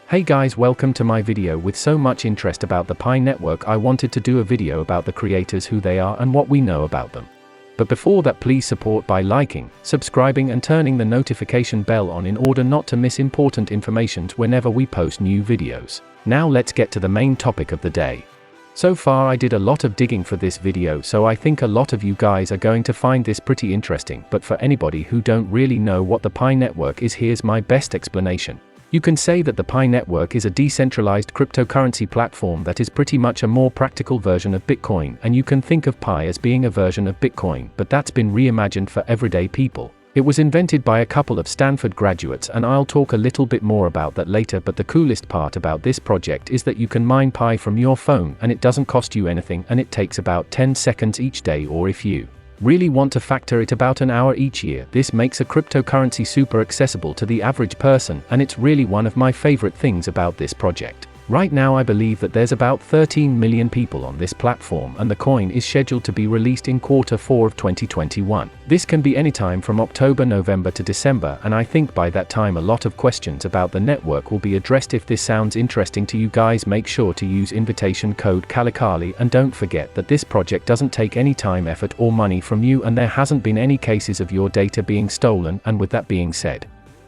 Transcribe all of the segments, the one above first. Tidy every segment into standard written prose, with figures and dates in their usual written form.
Hey guys, welcome to my video. With so much interest about the Pi network, I wanted to do a video about the creators, who they are and what we know about them. But before that, please support by liking, subscribing and turning the notification bell on in order not to miss important information whenever we post new videos. Now let's get to the main topic of the day. So far I did a lot of digging for this video, so I think a lot of you guys are going to find this pretty interesting, but for anybody who don't really know what the Pi network is, here's my best explanation. You can say that the Pi network is a decentralized cryptocurrency platform that is pretty much a more practical version of Bitcoin, and you can think of Pi as being a version of Bitcoin, but that's been reimagined for everyday people. It was invented by a couple of Stanford graduates, and I'll talk a little bit more about that later, but the coolest part about this project is that you can mine Pi from your phone and it doesn't cost you anything, and it takes about 10 seconds each day, or if you really want to factor it, about an hour each year. This makes a cryptocurrency super accessible to the average person, and it's really one of my favorite things about this project. Right now I believe that there's about 13 million people on this platform, and the coin is scheduled to be released in Q4 of 2021. This can be anytime from October, November to December, and I think by that time a lot of questions about the network will be addressed. If this sounds interesting to you guys, make sure to use invitation code Kalicali, and don't forget that this project doesn't take any time, effort or money from you, and there hasn't been any cases of your data being stolen. And with that being said,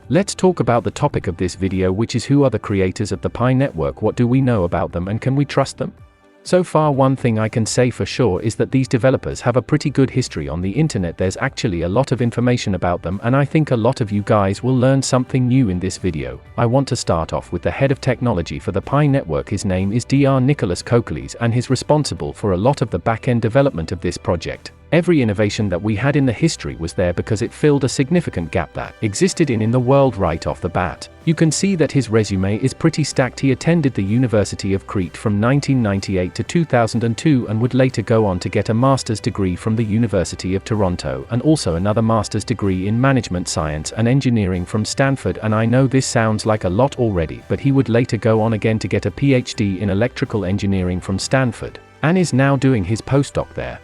let's talk about the topic of this video, which is who are the creators of the Pi network, what do we know about them, and can we trust them? So far, one thing I can say for sure is that these developers have a pretty good history on the internet. There's actually a lot of information about them, and I think a lot of you guys will learn something new in this video. I want to start off with the head of technology for the Pi network. His name is Dr. Nicolas Kokkalis, and he's responsible for a lot of the back-end development of this project. Every innovation that we had in the history was there because it filled a significant gap that existed in the world right off the bat. You can see that his resume is pretty stacked. He attended the University of Crete from 1998 to 2002 and would later go on to get a master's degree from the University of Toronto, and also another master's degree in management science and engineering from Stanford. And I know this sounds like a lot already, but he would later go on again to get a PhD in electrical engineering from Stanford, and is now doing his postdoc there.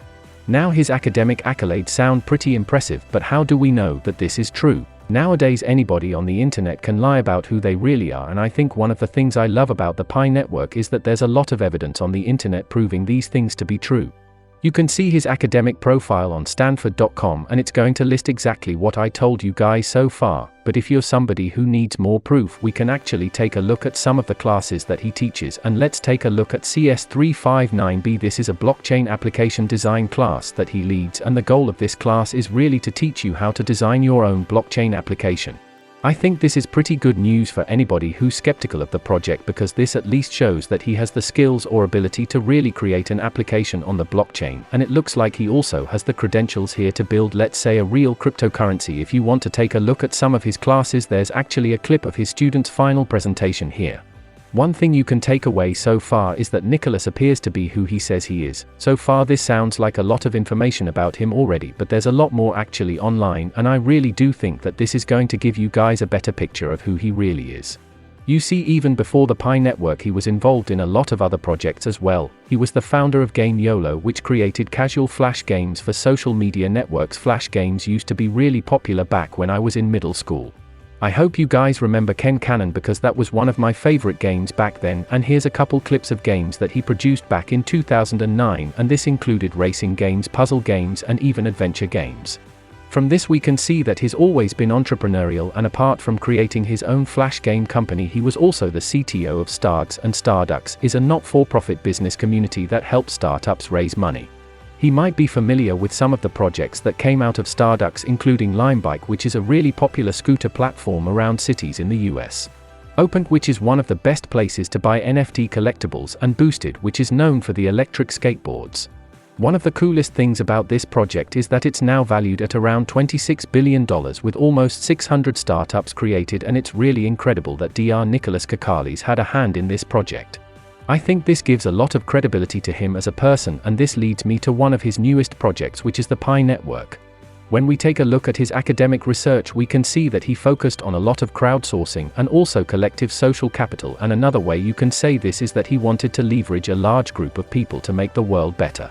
Now his academic accolades sound pretty impressive, but how do we know that this is true? Nowadays anybody on the internet can lie about who they really are, and I think one of the things I love about the Pi network is that there's a lot of evidence on the internet proving these things to be true. You can see his academic profile on Stanford.com, and it's going to list exactly what I told you guys so far, but if you're somebody who needs more proof, we can actually take a look at some of the classes that he teaches, and let's take a look at CS359B. This is a blockchain application design class that he leads, and the goal of this class is really to teach you how to design your own blockchain application. I think this is pretty good news for anybody who's skeptical of the project, because this at least shows that he has the skills or ability to really create an application on the blockchain, and it looks like he also has the credentials here to build, let's say, a real cryptocurrency. If you want to take a look at some of his classes, there's actually a clip of his student's final presentation here. One thing you can take away so far is that Nicolas appears to be who he says he is. So far this sounds like a lot of information about him already, but there's a lot more actually online, and I really do think that this is going to give you guys a better picture of who he really is. You see, even before the Pi network he was involved in a lot of other projects as well. He was the founder of Game YOLO, which created casual flash games for social media networks. Flash games used to be really popular back when I was in middle school. I hope you guys remember Ken Cannon, because that was one of my favorite games back then, and here's a couple clips of games that he produced back in 2009, and this included racing games, puzzle games, and even adventure games. From this we can see that he's always been entrepreneurial, and apart from creating his own flash game company, he was also the CTO of Stardux, and Stardux is a not-for-profit business community that helps startups raise money. He might be familiar with some of the projects that came out of Stardux, including Limebike, which is a really popular scooter platform around cities in the US. Opened, which is one of the best places to buy NFT collectibles, and Boosted, which is known for the electric skateboards. One of the coolest things about this project is that it's now valued at around $26 billion, with almost 600 startups created, and it's really incredible that Dr. Nicolas Kokkalis had a hand in this project. I think this gives a lot of credibility to him as a person, and this leads me to one of his newest projects, which is the Pi network. When we take a look at his academic research, we can see that he focused on a lot of crowdsourcing and also collective social capital, and another way you can say this is that he wanted to leverage a large group of people to make the world better.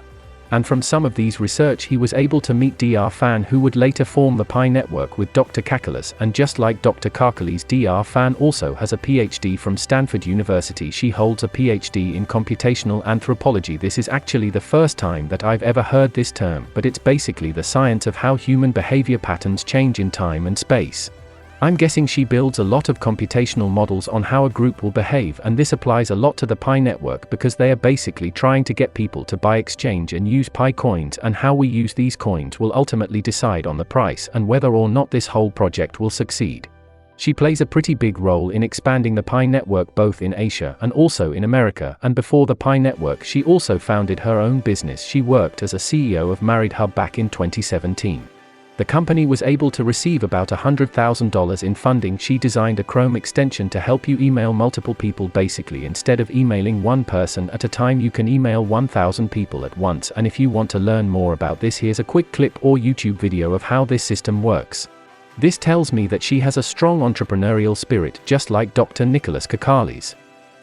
And from some of these research he was able to meet Dr. Fan, who would later form the Pi network with Dr. Kokkalis, and just like Dr. Kokkalis, Dr. Fan also has a PhD from Stanford University. She holds a PhD in computational anthropology. This is actually the first time that I've ever heard this term, but it's basically the science of how human behavior patterns change in time and space. I'm guessing she builds a lot of computational models on how a group will behave, and this applies a lot to the Pi network because they are basically trying to get people to buy, exchange and use Pi coins, and how we use these coins will ultimately decide on the price and whether or not this whole project will succeed. She plays a pretty big role in expanding the Pi network both in Asia and also in America, and before the Pi network she also founded her own business. She worked as a CEO of Married Hub back in 2017. The company was able to receive about $100,000 in funding. She designed a Chrome extension to help you email multiple people. Basically, instead of emailing one person at a time, you can email 1,000 people at once. And if you want to learn more about this, here's a quick clip or YouTube video of how this system works. This tells me that she has a strong entrepreneurial spirit, just like Dr. Nicolas Kokkalis.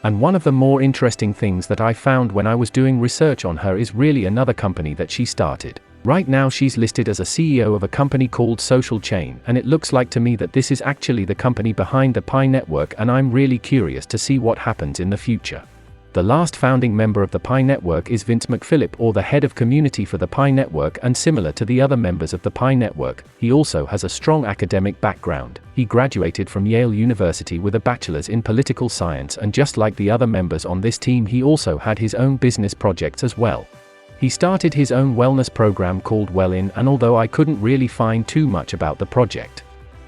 And one of the more interesting things that I found when I was doing research on her is really another company that she started. Right now she's listed as a CEO of a company called Social Chain, and it looks like to me that this is actually the company behind the Pi network, and I'm really curious to see what happens in the future. The last founding member of the Pi network is Vince McPhillip, or the head of community for the Pi network, and similar to the other members of the Pi network, he also has a strong academic background. He graduated from Yale University with a bachelor's in political science, and just like the other members on this team, he also had his own business projects as well. He started his own wellness program called Wellin, and although I couldn't really find too much about the project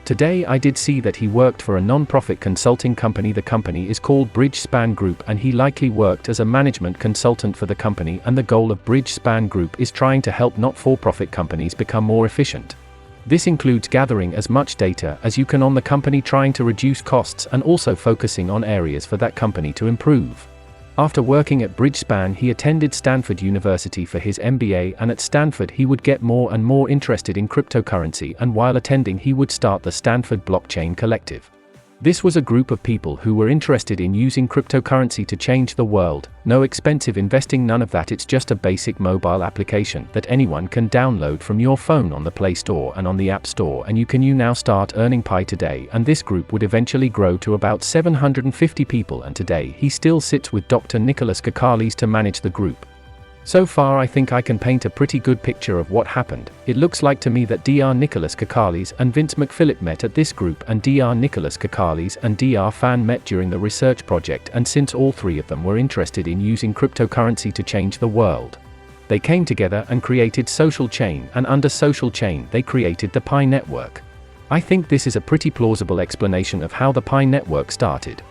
today, I did see that he worked for a non-profit consulting company. The company is called Bridgespan Group, and he likely worked as a management consultant for the company, and the goal of Bridgespan Group is trying to help not-for-profit companies become more efficient. This includes gathering as much data as you can on the company, trying to reduce costs, and also focusing on areas for that company to improve. After working at Bridgespan, he attended Stanford University for his MBA, and at Stanford he would get more and more interested in cryptocurrency, and while attending he would start the Stanford Blockchain Collective. This was a group of people who were interested in using cryptocurrency to change the world. No expensive investing, none of that. It's just a basic mobile application that anyone can download from your phone on the Play Store and on the App Store, and you now start earning Pi today. And this group would eventually grow to about 750 people, and today he still sits with Dr. Nicolas Kokkalis to manage the group. So far I think I can paint a pretty good picture of what happened. It looks like to me that Dr. Nicolas Kokkalis and Vince McPhillip met at this group, and Dr. Nicolas Kokkalis and Dr. Fan met during the research project, and since all three of them were interested in using cryptocurrency to change the world, they came together and created Social Chain, and under Social Chain they created the Pi network. I think this is a pretty plausible explanation of how the Pi network started.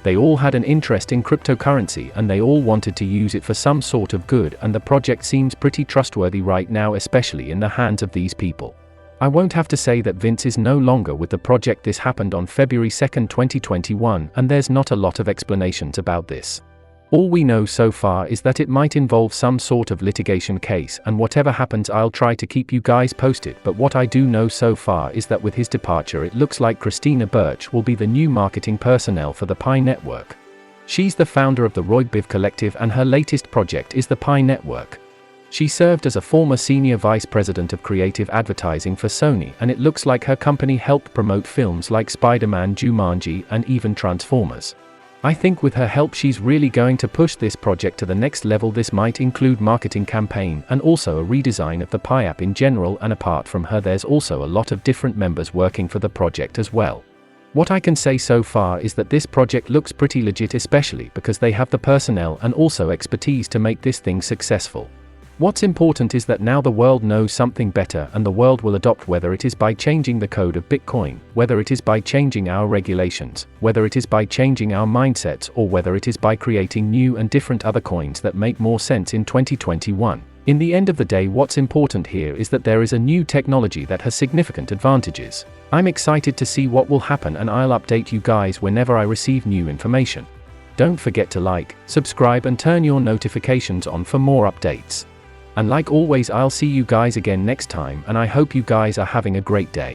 They all had an interest in cryptocurrency, and they all wanted to use it for some sort of good, and the project seems pretty trustworthy right now, especially in the hands of these people. I won't have to say that Vince is no longer with the project. This happened on February 2, 2021, and there's not a lot of explanations about this. All we know so far is that it might involve some sort of litigation case, and whatever happens I'll try to keep you guys posted. But what I do know so far is that with his departure it looks like Christina Birch will be the new marketing personnel for the Pi network. She's the founder of the Roybiv Collective, and her latest project is the Pi network. She served as a former senior vice president of creative advertising for Sony, and it looks like her company helped promote films like Spider-Man, Jumanji, and even Transformers. I think with her help she's really going to push this project to the next level. This might include marketing campaign and also a redesign of the Pi app in general, and apart from her there's also a lot of different members working for the project as well. What I can say so far is that this project looks pretty legit, especially because they have the personnel and also expertise to make this thing successful. What's important is that now the world knows something better, and the world will adopt, whether it is by changing the code of Bitcoin, whether it is by changing our regulations, whether it is by changing our mindsets, or whether it is by creating new and different other coins that make more sense in 2021. In the end of the day, what's important here is that there is a new technology that has significant advantages. I'm excited to see what will happen, and I'll update you guys whenever I receive new information. Don't forget to like, subscribe and turn your notifications on for more updates. And like always, I'll see you guys again next time, and I hope you guys are having a great day.